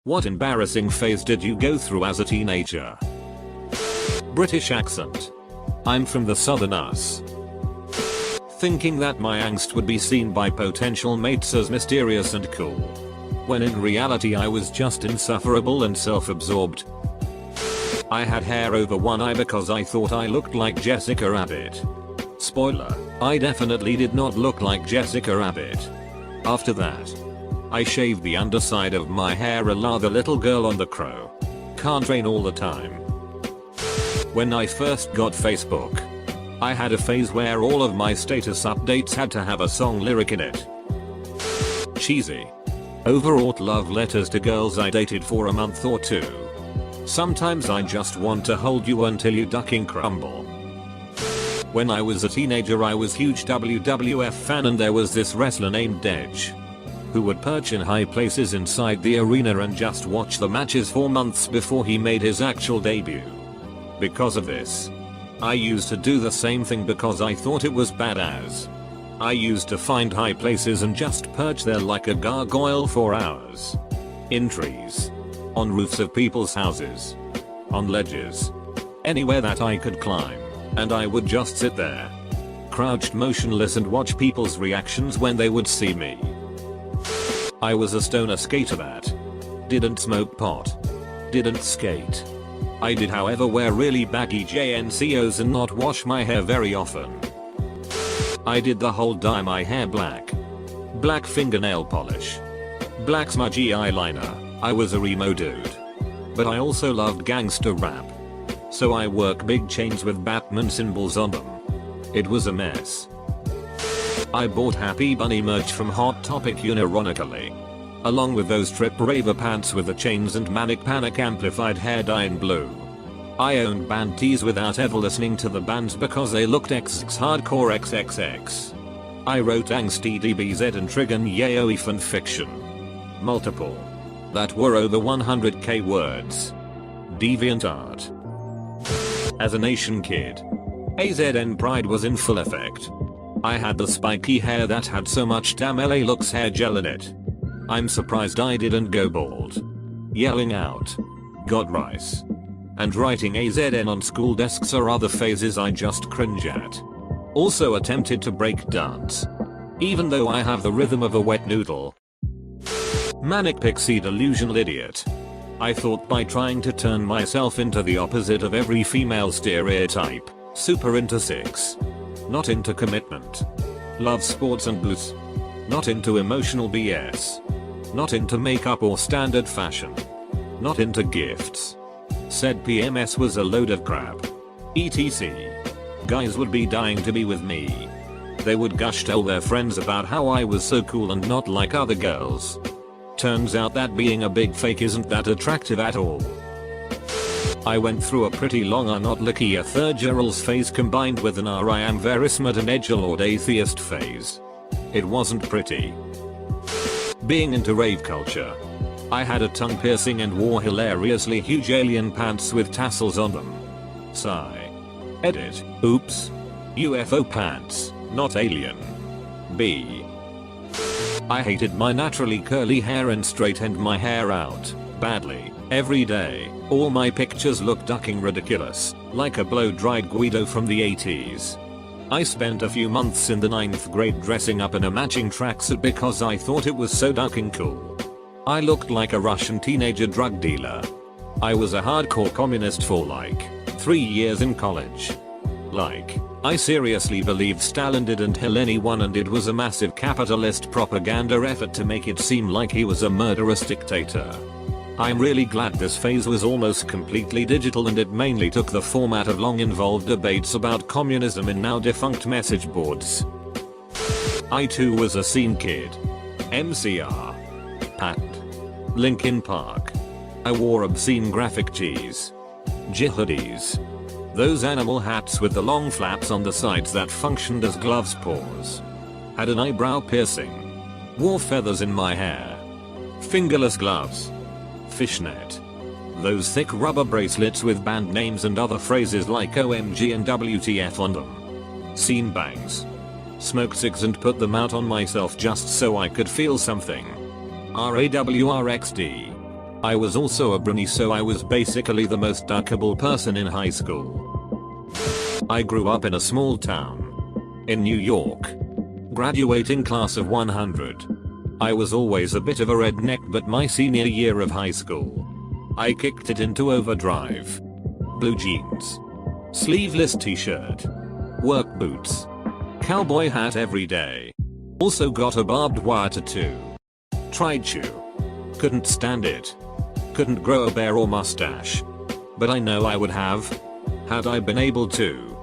What embarrassing phase did you go through as a teenager? British accent. I'm from the southern US. Thinking that my angst would be seen by potential mates as mysterious and cool, when in reality I was just insufferable and self-absorbed. I had hair over one eye because I thought I looked like Jessica Rabbit. Spoiler, I definitely did not look like Jessica Rabbit. After that, I shaved the underside of my hair a la the little girl on The Crow. Can't rain all the time. When I first got Facebook, I had a phase where all of my status updates had to have a song lyric in it. Cheesy. Overwrought love letters to girls I dated for a month or two. Sometimes I just want to hold you until you ducking crumble. When I was a teenager I was huge WWF fan, and there was this wrestler named Edge, who would perch in high places inside the arena and just watch the matches for months before he made his actual debut. Because of this, I used to do the same thing because I thought it was badass. I used to find high places and just perch there like a gargoyle for hours. In trees. On roofs of people's houses. On ledges. Anywhere that I could climb. And I would just sit there, crouched motionless, and watch people's reactions when they would see me. I was a stoner skater that didn't smoke pot. Didn't skate. I did however wear really baggy JNCOs and not wash my hair very often. I did the whole dye my hair black. Black fingernail polish. Black smudgy eyeliner. I was a emo dude. But I also loved gangster rap. So I work big chains with Batman symbols on them. It was a mess. I bought Happy Bunny merch from Hot Topic unironically. Along with those Trip Raver pants with the chains and Manic Panic amplified hair dye in blue. I owned band tees without ever listening to the bands because they looked XX hardcore XXX. I wrote angsty DBZ and Trigon Yaoi fanfiction. Multiple. That were over 100k words. DeviantArt. As an Asian kid, AZN pride was in full effect. I had the spiky hair that had so much damn LA looks hair gel in it. I'm surprised I didn't go bald. Yelling out, "God rice," and writing AZN on school desks are other phases I just cringe at. Also attempted to break dance, even though I have the rhythm of a wet noodle. Manic pixie delusional idiot. I thought by trying to turn myself into the opposite of every female stereotype, super into sex, not into commitment, love sports and blues, not into emotional BS, not into makeup or standard fashion, not into gifts, said PMS was a load of crap, etc. Guys would be dying to be with me. They would gush tell their friends about how I was so cool and not like other girls. Turns out that being a big fake isn't that attractive at all. I went through a pretty long I'm not licky a third girls phase combined with an I am very smart and edgelord atheist phase. It wasn't pretty. Being into rave culture. I had a tongue piercing and wore hilariously huge alien pants with tassels on them. Sigh. Edit. Oops. UFO pants, not alien. B. I hated my naturally curly hair and straightened my hair out, badly, every day. All my pictures look ducking ridiculous, like a blow-dried Guido from the 80s. I spent a few months in the 9th grade dressing up in a matching tracksuit because I thought it was so ducking cool. I looked like a Russian teenager drug dealer. I was a hardcore communist for like 3 years in college. Like, I seriously believed Stalin didn't kill anyone and it was a massive capitalist propaganda effort to make it seem like he was a murderous dictator. I'm really glad this phase was almost completely digital and it mainly took the format of long involved debates about communism in now defunct message boards. I too was a scene kid. MCR. Patent. Linkin Park. I wore obscene graphic tees. Jihadis. Those animal hats with the long flaps on the sides that functioned as gloves paws. Had an eyebrow piercing. Wore feathers in my hair. Fingerless gloves. Fishnet. Those thick rubber bracelets with band names and other phrases like OMG and WTF on them. Seen bangs. Smoked cigs and put them out on myself just so I could feel something. RAWRXD. I was also a brony, so I was basically the most duckable person in high school. I grew up in a small town in New York. Graduating class of 100. I was always a bit of a redneck, but my senior year of high school, I kicked it into overdrive. Blue jeans, sleeveless t-shirt, work boots, cowboy hat every day. Also got a barbed wire tattoo. Tried to. Couldn't stand it. Couldn't grow a beard or mustache. But I know I would have, had I been able to.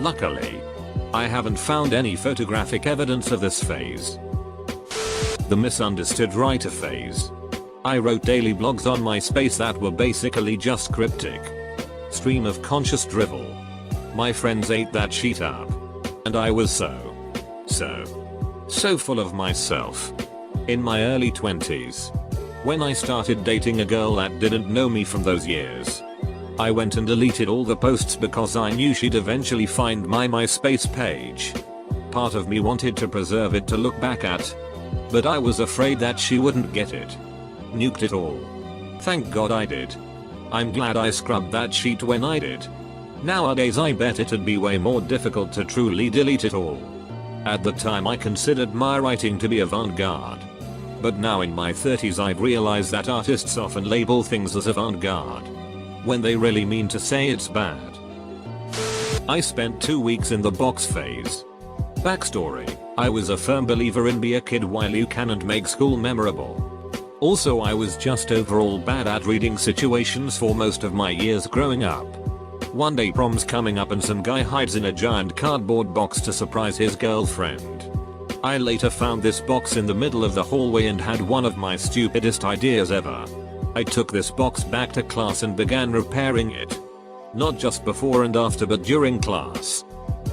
Luckily, I haven't found any photographic evidence of this phase. The misunderstood writer phase. I wrote daily blogs on MySpace that were basically just cryptic stream of conscious drivel. My friends ate that shit up. And I was so full of myself. In my early 20s. When I started dating a girl that didn't know me from those years, I went and deleted all the posts because I knew she'd eventually find my MySpace page. Part of me wanted to preserve it to look back at, but I was afraid that she wouldn't get it. Nuked it all. Thank God I did. I'm glad I scrubbed that sheet when I did. Nowadays I bet it'd be way more difficult to truly delete it all. At the time I considered my writing to be avant-garde. But now in my 30s I've realized that artists often label things as avant-garde when they really mean to say it's bad. I spent 2 weeks in the box phase. Backstory, I was a firm believer in be a kid while you can and make school memorable. Also I was just overall bad at reading situations for most of my years growing up. One day prom's coming up and some guy hides in a giant cardboard box to surprise his girlfriend. I later found this box in the middle of the hallway and had one of my stupidest ideas ever. I took this box back to class and began repairing it. Not just before and after but during class.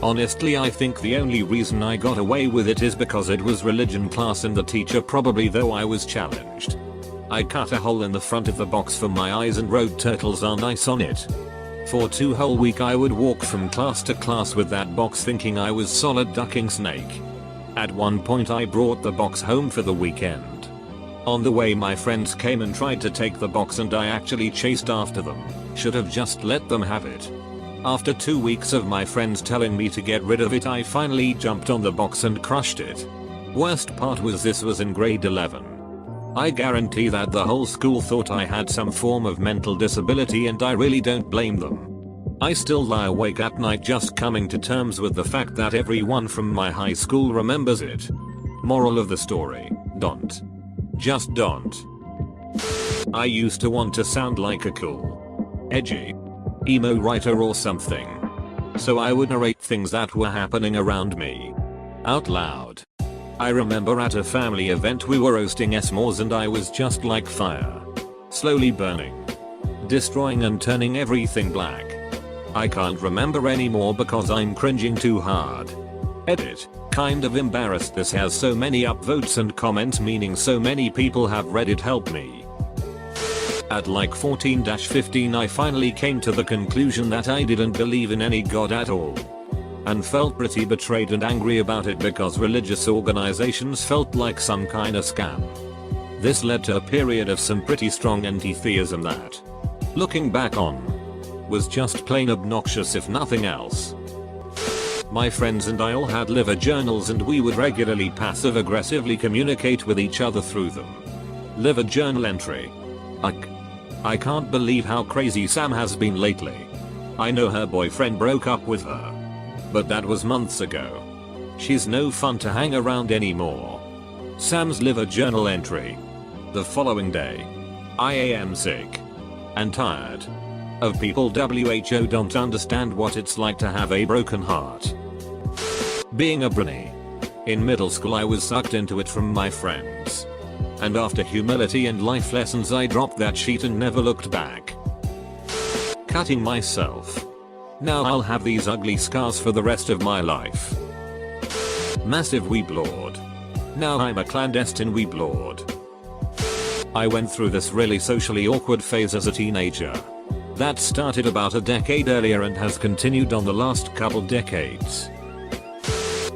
Honestly I think the only reason I got away with it is because it was religion class and the teacher probably though I was challenged. I cut a hole in the front of the box for my eyes and wrote turtles are nice on it. For 2 whole weeks I would walk from class to class with that box thinking I was solid ducking snake. At one point I brought the box home for the weekend. On the way my friends came and tried to take the box and I actually chased after them. Should have just let them have it. After 2 weeks of my friends telling me to get rid of it I finally jumped on the box and crushed it. Worst part was this was in grade 11. I guarantee that the whole school thought I had some form of mental disability and I really don't blame them. I still lie awake at night just coming to terms with the fact that everyone from my high school remembers it. Moral of the story, don't. Just don't. I used to want to sound like a cool, edgy, emo writer or something. So I would narrate things that were happening around me out loud. I remember at a family event we were roasting s'mores and I was just like fire. Slowly burning. Destroying and turning everything black. I can't remember anymore because I'm cringing too hard. Edit. Kind of embarrassed this has so many upvotes and comments meaning so many people have read it help me. At like 14-15 I finally came to the conclusion that I didn't believe in any god at all. And felt pretty betrayed and angry about it because religious organizations felt like some kinda scam. This led to a period of some pretty strong anti-theism that, looking back on, was just plain obnoxious if nothing else. My friends and I all had liver journals and we would regularly passive-aggressively communicate with each other through them. Liver journal entry. I can't believe how crazy Sam has been lately. I know her boyfriend broke up with her. But that was months ago. She's no fun to hang around anymore. Sam's liver journal entry. The following day. I am sick. And tired. Of people who don't understand what it's like to have a broken heart. Being a brony. In middle school I was sucked into it from my friends. And after humility and life lessons I dropped that sheet and never looked back. Cutting myself. Now I'll have these ugly scars for the rest of my life. Massive weeb lord. Now I'm a clandestine weeb lord. I went through this really socially awkward phase as a teenager. That started about a decade earlier and has continued on the last couple decades.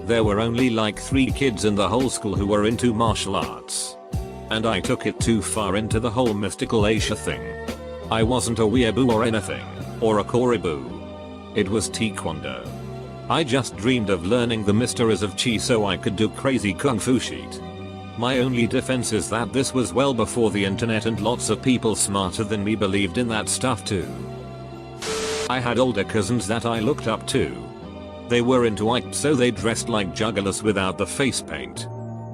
There were only like 3 kids in the whole school who were into martial arts. And I took it too far into the whole mystical Asia thing. I wasn't a weeaboo or anything, or a koriboo. It was taekwondo. I just dreamed of learning the mysteries of chi so I could do crazy kung fu shit. My only defense is that this was well before the internet and lots of people smarter than me believed in that stuff too. I had older cousins that I looked up to. They were into Ike, so they dressed like juggalos without the face paint.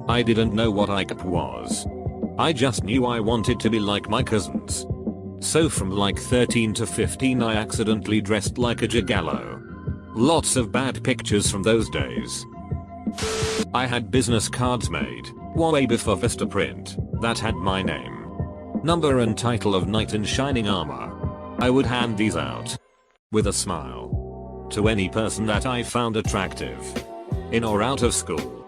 I didn't know what Ike was. I just knew I wanted to be like my cousins. So from like 13 to 15 I accidentally dressed like a juggalo. Lots of bad pictures from those days. I had business cards made, way before Vistaprint, that had my name, number and title of knight in shining armor. I would hand these out, with a smile, to any person that I found attractive, in or out of school.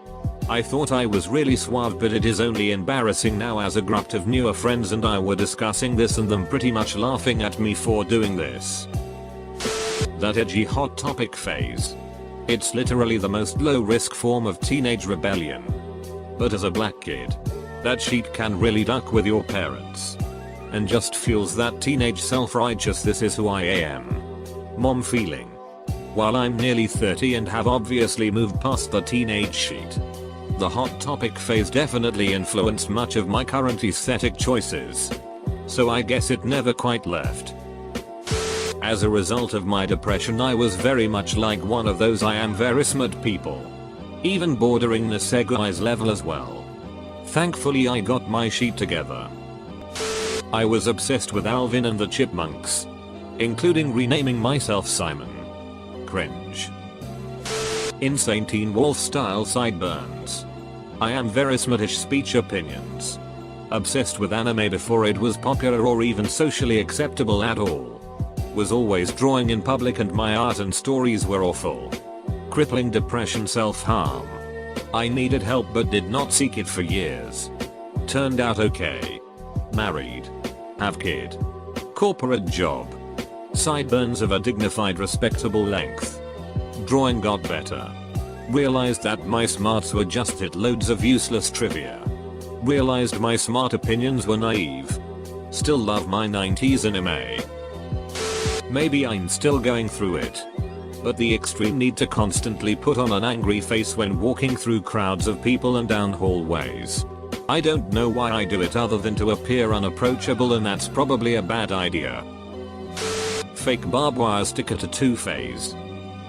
I thought I was really suave, but it is only embarrassing now as a group of newer friends and I were discussing this and them pretty much laughing at me for doing this. That edgy hot topic phase. It's literally the most low risk form of teenage rebellion. But as a black kid, that shit can really duck with your parents. And just fuels that teenage self-righteous this is who I am mom feeling. While I'm nearly 30 and have obviously moved past the teenage shit, the hot topic phase definitely influenced much of my current aesthetic choices. So I guess it never quite left. As a result of my depression I was very much like one of those I am very smart people. Even bordering Nasegui's level as well. Thankfully I got my shit together. I was obsessed with Alvin and the Chipmunks. Including renaming myself Simon. Cringe. Insane Teen Wolf style sideburns. I am very smartish speech opinions. Obsessed with anime before it was popular or even socially acceptable at all. Was always drawing in public and my art and stories were awful. Crippling depression, self-harm. I needed help but did not seek it for years. Turned out okay. Married. Have kid. Corporate job. Sideburns of a dignified respectable length. Drawing got better. Realized that my smarts were just it loads of useless trivia. Realized my smart opinions were naive. Still love my 90s anime. Maybe I'm still going through it. But the extreme need to constantly put on an angry face when walking through crowds of people and down hallways. I don't know why I do it other than to appear unapproachable, and that's probably a bad idea. Fake barbed wire sticker tattoo phase.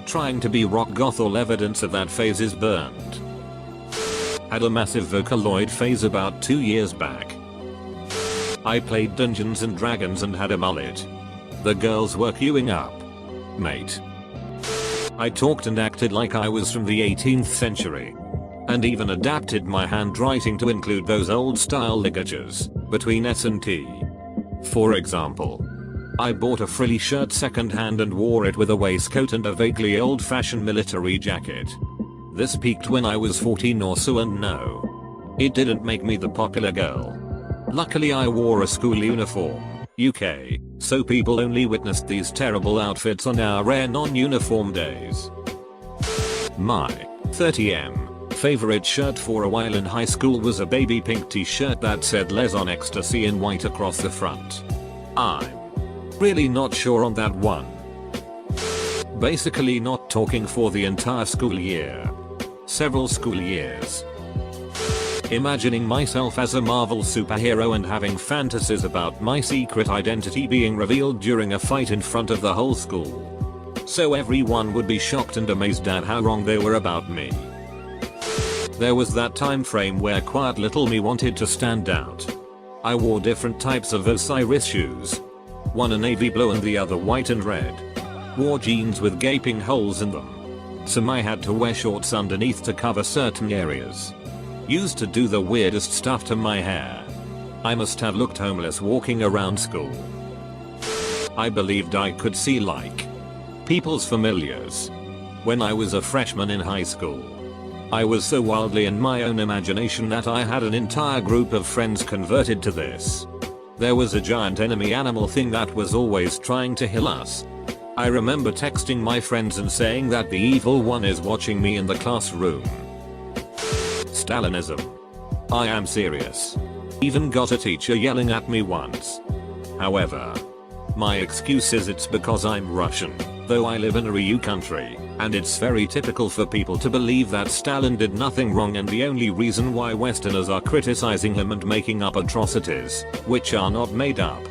Trying to be rock goth, all evidence of that phase is burned. Had a massive Vocaloid phase about 2 years back. I played Dungeons and Dragons and had a mullet. The girls were queuing up. Mate. I talked and acted like I was from the 18th century. And even adapted my handwriting to include those old style ligatures between S and T. For example, I bought a frilly shirt second hand and wore it with a waistcoat and a vaguely old fashioned military jacket. This peaked when I was 14 or so, and no, it didn't make me the popular girl. Luckily I wore a school uniform. UK, so people only witnessed these terrible outfits on our rare non-uniform days. My 30M favorite shirt for a while in high school was a baby pink t-shirt that said Les on ecstasy in white across the front. I'm really not sure on that one. Basically not talking for the entire school year. Several school years. Imagining myself as a Marvel superhero and having fantasies about my secret identity being revealed during a fight in front of the whole school. So everyone would be shocked and amazed at how wrong they were about me. There was that time frame where quiet little me wanted to stand out. I wore different types of Osiris shoes. One a navy blue and the other white and red. Wore jeans with gaping holes in them. So I had to wear shorts underneath to cover certain areas. Used to do the weirdest stuff to my hair. I must have looked homeless walking around school. I believed I could see like people's familiars. When I was a freshman in high school, I was so wildly in my own imagination that I had an entire group of friends converted to this. There was a giant enemy animal thing that was always trying to kill us. I remember texting my friends and saying that the evil one is watching me in the classroom. Stalinism. I am serious. Even got a teacher yelling at me once. However, my excuse is it's because I'm Russian, though I live in a EU country, and it's very typical for people to believe that Stalin did nothing wrong, and the only reason why Westerners are criticizing him and making up atrocities, which are not made up,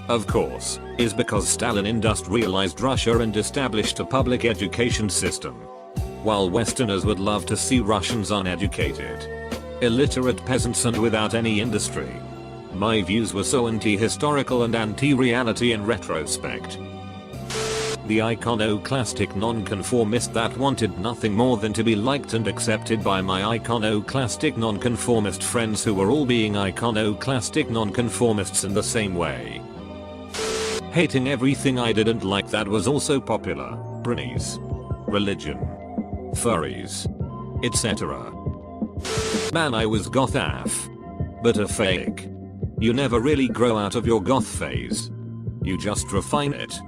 of course, is because Stalin industrialized Russia and established a public education system. While Westerners would love to see Russians uneducated, illiterate peasants and without any industry. My views were so anti-historical and anti-reality in retrospect. The iconoclastic nonconformist that wanted nothing more than to be liked and accepted by my iconoclastic nonconformist friends, who were all being iconoclastic nonconformists in the same way. Hating everything I didn't like that was also popular: bronies, religion, furries, etc. Man, I was goth AF. But a fake. You never really grow out of your goth phase. You just refine it.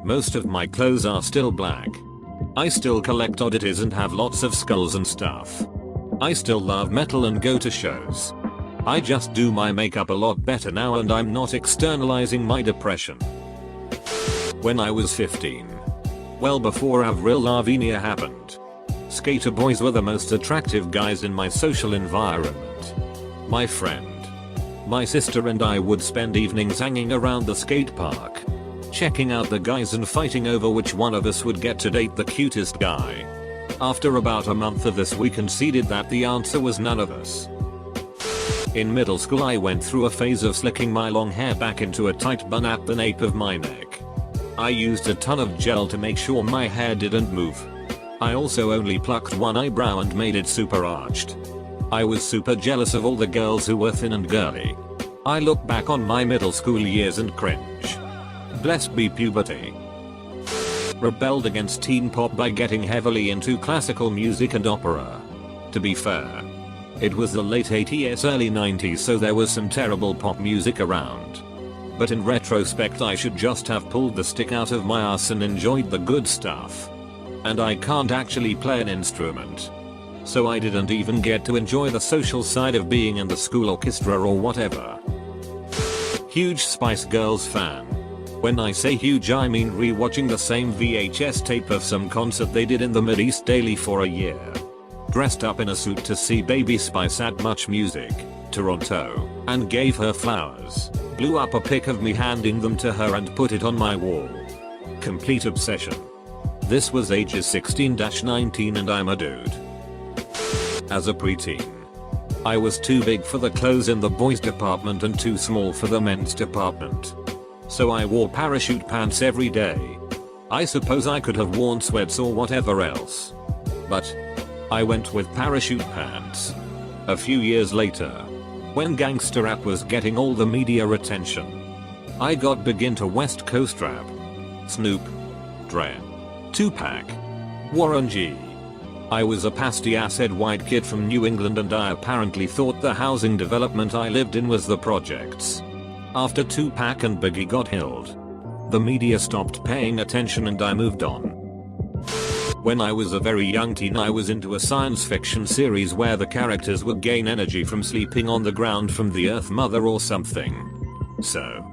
Most of my clothes are still black. I still collect oddities and have lots of skulls and stuff. I still love metal and go to shows. I just do my makeup a lot better now, and I'm not externalizing my depression. When I was 15. Well, before Avril Lavigne happened. Skater boys were the most attractive guys in my social environment. My friend, my sister and I would spend evenings hanging around the skate park, checking out the guys and fighting over which one of us would get to date the cutest guy. After about a month of this, we conceded that the answer was none of us. In middle school, I went through a phase of slicking my long hair back into a tight bun at the nape of my neck. I used a ton of gel to make sure my hair didn't move. I also only plucked one eyebrow and made it super arched. I was super jealous of all the girls who were thin and girly. I look back on my middle school years and cringe. Blessed be puberty. Rebelled against teen pop by getting heavily into classical music and opera. To be fair, it was the late 80s, early 90s, so there was some terrible pop music around. But in retrospect, I should just have pulled the stick out of my ass and enjoyed the good stuff. And I can't actually play an instrument, so I didn't even get to enjoy the social side of being in the school orchestra or whatever. Huge Spice Girls fan. When I say huge, I mean rewatching the same VHS tape of some concert they did in the Mideast daily for a year. Dressed up in a suit to see Baby Spice at Much Music, Toronto, and gave her flowers. Blew up a pic of me handing them to her and put it on my wall. Complete obsession. This was ages 16-19 and I'm a dude. As a preteen, I was too big for the clothes in the boys department and too small for the men's department. So I wore parachute pants every day. I suppose I could have worn sweats or whatever else, but I went with parachute pants. A few years later, when gangster rap was getting all the media attention, I got big into West Coast rap. Snoop, Dre, Tupac, Warren G. I was a pasty-assed white kid from New England and I apparently thought the housing development I lived in was the projects. After Tupac and Biggie got killed, the media stopped paying attention and I moved on. When I was a very young teen, I was into a science fiction series where the characters would gain energy from sleeping on the ground from the Earth Mother or something. So,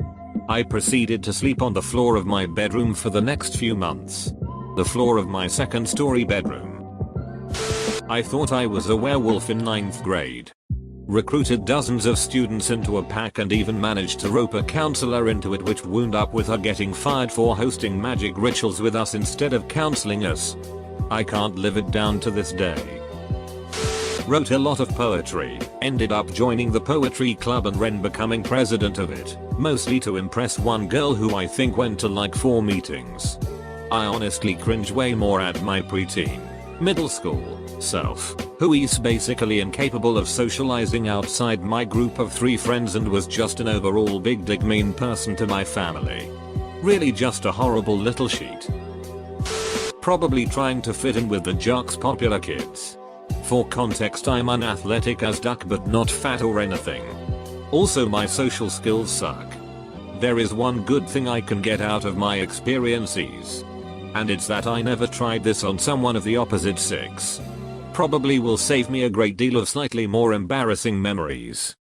I proceeded to sleep on the floor of my bedroom for the next few months. The floor of my second-story bedroom. I thought I was a werewolf in 9th grade. Recruited dozens of students into a pack and even managed to rope a counselor into it, which wound up with her getting fired for hosting magic rituals with us instead of counseling us. I can't live it down to this day. Wrote a lot of poetry, ended up joining the poetry club and then becoming president of it, mostly to impress one girl who I think went to like 4 meetings. I honestly cringe way more at my preteen, middle school self, who is basically incapable of socializing outside my group of 3 friends and was just an overall big dick mean person to my family. Really just a horrible little sheet. Probably trying to fit in with the jocks popular kids. For context, I'm unathletic as duck but not fat or anything. Also, my social skills suck. There is one good thing I can get out of my experiences, and it's that I never tried this on someone of the opposite sex. Probably will save me a great deal of slightly more embarrassing memories.